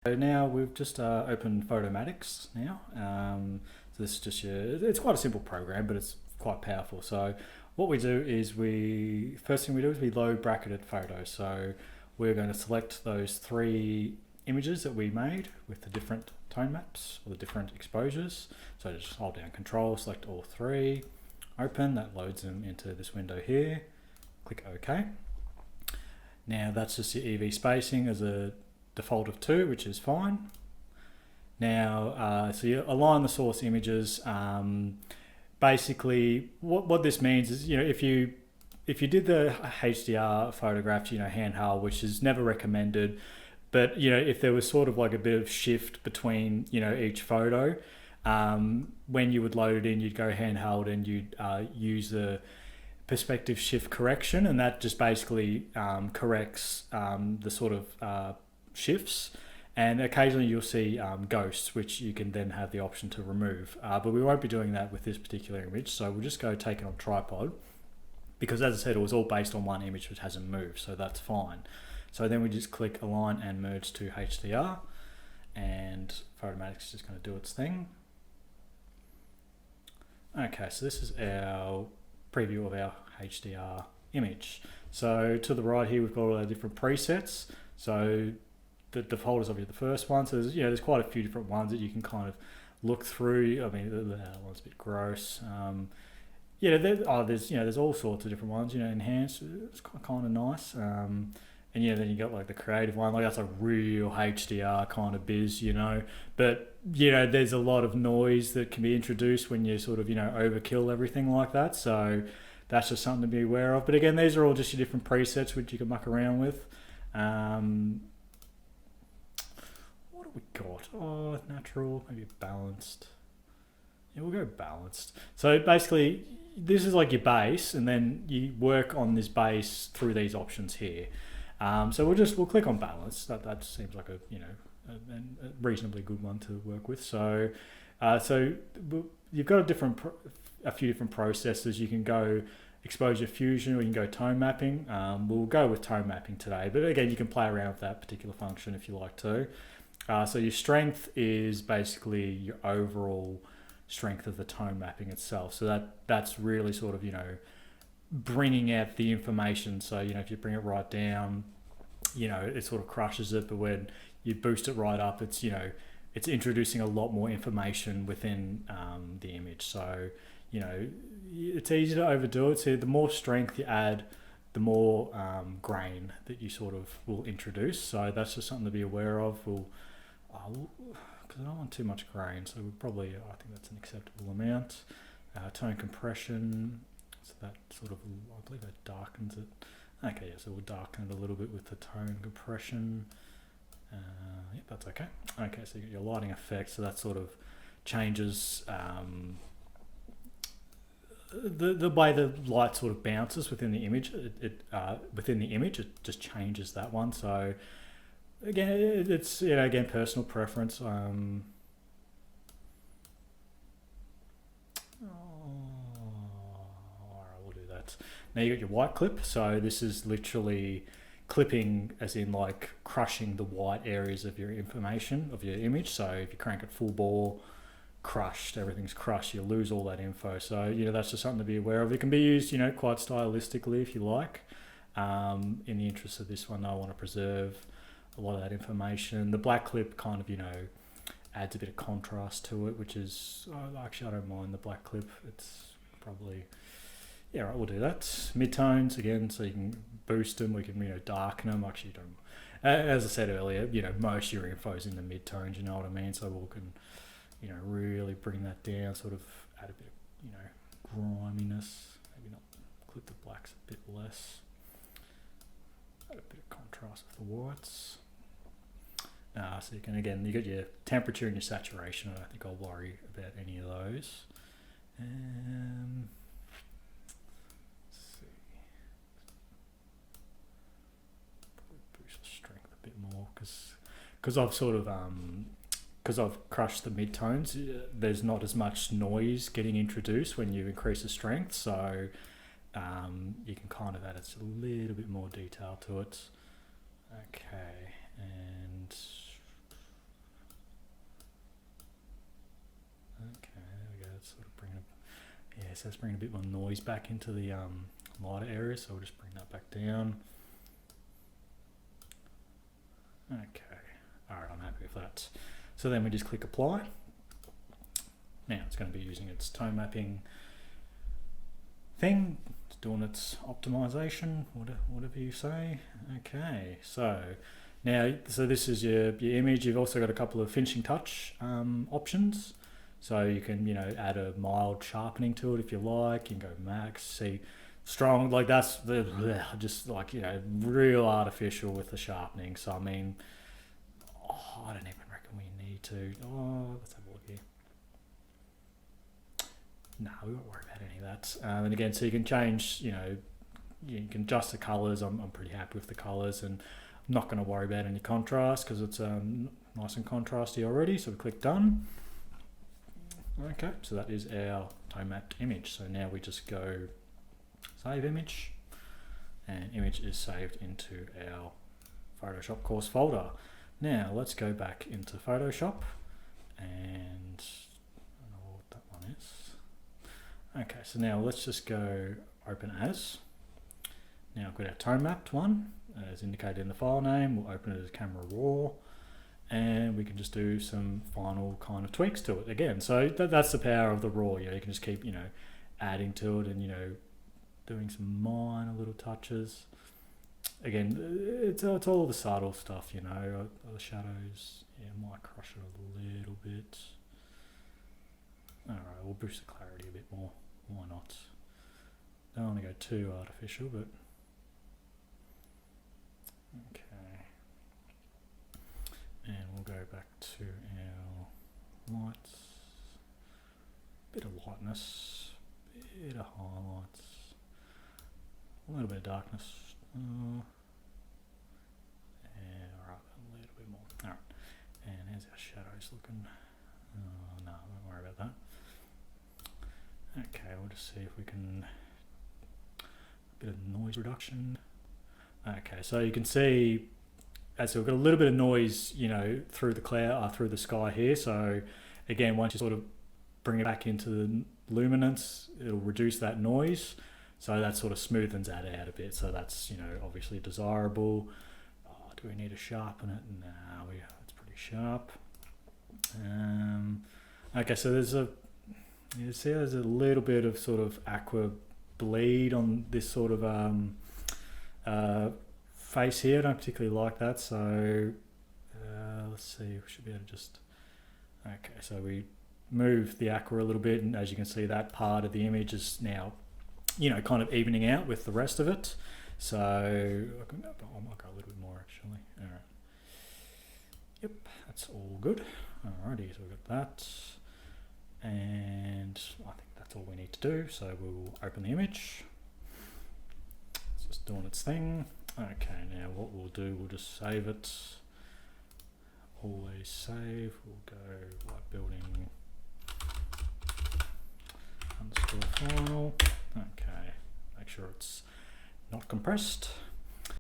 So now we've just opened Photomatix now. So this is just it's quite a simple program, but it's quite powerful. So what we do is first thing we do is we load bracketed photos. So we're going to select those three images that we made with the different tone maps or the different exposures. So just hold down Control, select all three, open, that loads them into this window here. Click OK. Now that's just the EV spacing as a default of 2, which is fine. Now, so you align the source images. Basically, what this means is, if you did the HDR photographs, handheld, which is never recommended, but if there was sort of like a bit of shift between each photo, when you would load it in, you'd go handheld and you'd use the perspective shift correction, and that just basically corrects the sort of shifts, and occasionally you'll see ghosts, which you can then have the option to remove, but we won't be doing that with this particular image, so we'll just go take it on tripod, because as I said, it was all based on one image which hasn't moved, so that's fine. So then we just click align and merge to HDR, and Photomatix is just going to do its thing. Okay, so this is our preview of our HDR image. So to the right here, we've got all our different presets. So the default is obviously the first one. So there's quite a few different ones that you can kind of look through. I mean, that one's a bit gross. There's all sorts of different ones. Enhanced, it's kind of nice. And then you got like the creative one, like that's a real HDR kind of biz, But there's a lot of noise that can be introduced when you sort of overkill everything like that. So that's just something to be aware of. But again, these are all just your different presets which you can muck around with. What have we got? Oh, natural, maybe balanced. Yeah, we'll go balanced. So basically, this is like your base, and then you work on this base through these options here. So we'll click on balance. That seems like a reasonably good one to work with. So you've got a few different processes. You can go exposure fusion, or you can go tone mapping. We'll go with tone mapping today, but again, you can play around with that particular function if you like to. So your strength is basically your overall strength of the tone mapping itself. So that's really sort of bringing out the information. So if you bring it right down, it sort of crushes it, but when you boost it right up, it's it's introducing a lot more information within the image. So it's easy to overdo it. So the more strength you add, the more grain that you sort of will introduce. So that's just something to be aware of. Because I don't want too much grain, so I think that's an acceptable amount. Tone compression, so that sort of, I believe that darkens it. Okay, yeah, so we'll darken it a little bit with the tone compression. Yep, that's okay. Okay, so you get your lighting effect, so that sort of changes the way the light sort of bounces within the image. It just changes that one. So again, it's again personal preference. Now you got your white clip, so this is literally clipping as in like crushing the white areas of your information, of your image. So if you crank it full bore, crushed, everything's crushed, you lose all that info. So that's just something to be aware of. It can be used quite stylistically if you like. In the interest of this one, I want to preserve a lot of that information. The black clip kind of adds a bit of contrast to it, which is actually I don't mind the black clip. It's probably, yeah, right, we'll do that. Midtones, again, so you can boost them, we can, darken them. Actually, don't. As I said earlier, most of your info is in the midtones, you know what I mean? So we can, really bring that down, sort of add a bit of, griminess. Maybe not, clip the blacks a bit less. Add a bit of contrast with the whites. So you can, again, you got your temperature and your saturation. I don't think I'll worry about any of those. More because I've sort of because I've crushed the midtones, there's not as much noise getting introduced when you increase the strength, so you can kind of add a little bit more detail to it. Okay, and so let's bring a bit more noise back into the lighter area, so we'll just bring that back down. Okay, alright, I'm happy with that. So then we just click apply. Now it's going to be using its tone mapping thing, it's doing its optimization, whatever you say. Okay, so now, so this is your image. You've also got a couple of finishing touch options. So you can, you know, add a mild sharpening to it if you like. You can go max, see strong, like that's just like, you know, real artificial with the sharpening. So I mean, I don't even reckon we need to. Oh, let's have a look here. No, we won't worry about any of that. And again, so you can change, you know, you can adjust the colors. I'm pretty happy with the colors, and I'm not going to worry about any contrast because it's nice and contrasty already. So we click done. Okay, so that is our tone mapped image. So now we just go save image, and image is saved into our Photoshop course folder. Now let's go back into Photoshop, and I don't know what that one is. Okay, so now let's just go open as. Now I've got our tone mapped one as indicated in the file name. We'll open it as camera raw, and we can just do some final kind of tweaks to it again. So that's the power of the raw. You know, you can just keep, you know, adding to it and, you know, doing some minor little touches. Again, it's all the subtle stuff, you know, the shadows. Yeah, might crush it a little bit. All right, we'll boost the clarity a bit more. Why not? Don't want to go too artificial, but okay. And we'll go back to our lights. Bit of lightness, bit of highlights, a little bit of darkness. And alright, a little bit more. Alright, and how's our shadows looking? No, don't worry about that. Okay, we'll just see if we can. A bit of noise reduction. Okay, so you can see. So we've got a little bit of noise, you know, through the cloud, through the sky here. So again, once you sort of bring it back into the luminance, it'll reduce that noise. So that sort of smoothens that out a bit. So that's, you know, obviously desirable. Oh, do we need to sharpen it? No, it's pretty sharp. Okay, so you see there's a little bit of sort of aqua bleed on this sort of face here. I don't particularly like that, so let's see, we should be able to just, okay, so we move the aqua a little bit, and as you can see, that part of the image is now, you know, kind of evening out with the rest of it. So I might go a little bit more actually. All right, yep, that's all good. Alrighty, so we've got that, and I think that's all we need to do. So we'll open the image. It's just doing its thing. Okay, now what we'll do, we'll just save it. Always save. We'll go white building _ file. Okay, make sure it's not compressed.